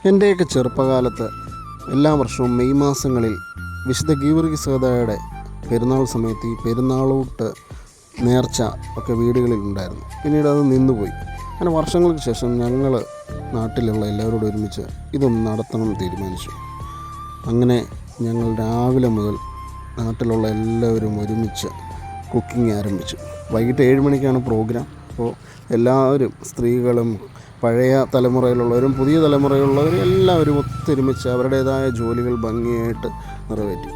എൻ്റെയൊക്കെ ചെറുപ്പകാലത്ത് എല്ലാ വർഷവും മെയ് മാസങ്ങളിൽ വിശുദ്ധ ഗീവർഗീസ് പെരുന്നാൾ സമയത്ത് ഈ പെരുന്നാളൂട്ട് നേർച്ച ഒക്കെ വീടുകളിൽ ഉണ്ടായിരുന്നു. പിന്നീട് അത് നിന്നുപോയി. അങ്ങനെ വർഷങ്ങൾക്ക് ശേഷം ഞങ്ങൾ നാട്ടിലുള്ള എല്ലാവരോടും ഒരുമിച്ച് ഇതൊന്ന് നടത്തണം തീരുമാനിച്ചു. അങ്ങനെ ഞങ്ങൾ രാവിലെ മുതൽ നാട്ടിലുള്ള എല്ലാവരും ഒരുമിച്ച് കുക്കിംഗ് ആരംഭിച്ചു. വൈകിട്ട് 7 മണിക്കാണ് പ്രോഗ്രാം. അപ്പോൾ എല്ലാവരും, സ്ത്രീകളും പഴയ തലമുറയിലുള്ളവരും പുതിയ തലമുറയിലുള്ളവരും എല്ലാവരും ഒത്തൊരുമിച്ച് അവരുടേതായ ജോലികൾ ഭംഗിയായിട്ട് നിറവേറ്റി.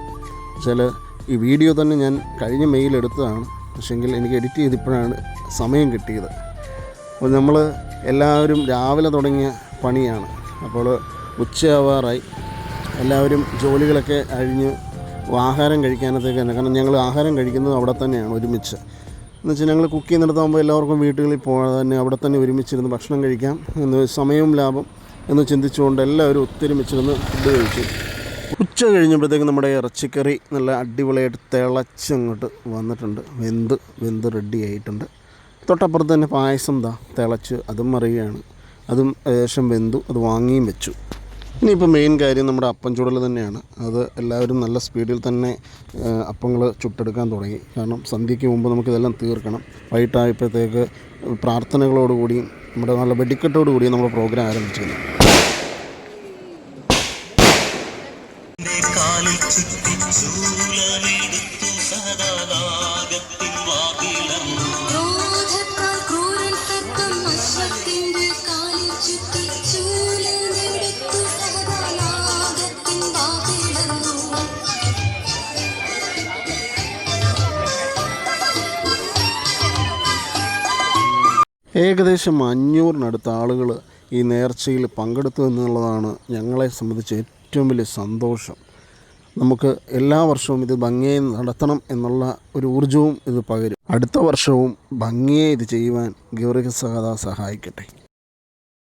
ഈ വീഡിയോ തന്നെ ഞാൻ കഴിഞ്ഞ മെയിലെടുത്തതാണ്. പക്ഷേങ്കിൽ എനിക്ക് എഡിറ്റ് ചെയ്തിപ്പോഴാണ് സമയം കിട്ടിയത്. അപ്പോൾ നമ്മൾ എല്ലാവരും രാവിലെ തുടങ്ങിയ പണിയാണ്. അപ്പോൾ ഉച്ചയാവാറായി. എല്ലാവരും ജോലികളൊക്കെ കഴിഞ്ഞ് ആഹാരം കഴിക്കാനത്തേക്ക് തന്നെ, കാരണം ഞങ്ങൾ ആഹാരം കഴിക്കുന്നത് അവിടെ തന്നെയാണ് ഒരുമിച്ച്. എന്നുവെച്ചാൽ ഞങ്ങൾ കുക്ക് ചെയ്യുന്നിടത്താകുമ്പോൾ എല്ലാവർക്കും വീട്ടുകളിൽ പോകാതെ തന്നെ അവിടെ തന്നെ ഒരുമിച്ചിരുന്ന് ഭക്ഷണം കഴിക്കാം എന്ന്, സമയവും ലാഭം എന്ന് ചിന്തിച്ചുകൊണ്ട് എല്ലാവരും ഒത്തൊരുമിച്ചിരുന്ന് ഫുഡ് കഴിച്ചു. ഉച്ച കഴിഞ്ഞപ്പോഴത്തേക്കും നമ്മുടെ ഇറച്ചിക്കറി നല്ല അടിപൊളിയായിട്ട് തിളച്ചങ്ങോട്ട് വന്നിട്ടുണ്ട്. വെന്ത് റെഡി ആയിട്ടുണ്ട്. തൊട്ടപ്പുറത്ത് തന്നെ പായസം തിളച്ച് അതും മറിയുകയാണ്. അതും ഏകദേശം വെന്തു. അത് വാങ്ങിയും വെച്ചു. ഇനിയിപ്പോൾ മെയിൻ കാര്യം നമ്മുടെ അപ്പം ചുടൽ തന്നെയാണ്. അത് എല്ലാവരും നല്ല സ്പീഡിൽ തന്നെ അപ്പങ്ങൾ ചുട്ടെടുക്കാൻ തുടങ്ങി. കാരണം സന്ധ്യയ്ക്ക് മുമ്പ് നമുക്കിതെല്ലാം തീർക്കണം. വൈകിട്ടായപ്പോഴത്തേക്ക് പ്രാർത്ഥനകളോടുകൂടിയും നമ്മുടെ നല്ല വെടിക്കെട്ടോടുകൂടിയും നമ്മൾ പ്രോഗ്രാം ആരംഭിച്ചിരുന്നു. ഏകദേശം 500-നടുത്ത ആളുകൾ ഈ നേർച്ചയിൽ പങ്കെടുത്തു എന്നുള്ളതാണ് ഞങ്ങളെ സംബന്ധിച്ച് ഏറ്റവും വലിയ സന്തോഷം. നമുക്ക് എല്ലാ വർഷവും ഇത് ഭംഗിയായി നടത്തണം എന്നുള്ള ഒരു ഊർജ്ജവും ഇത് പകരും. അടുത്ത വർഷവും ഭംഗിയായി ഇത് ചെയ്യുവാൻ ഗീവർഗീസ് സഹായിക്കട്ടെ.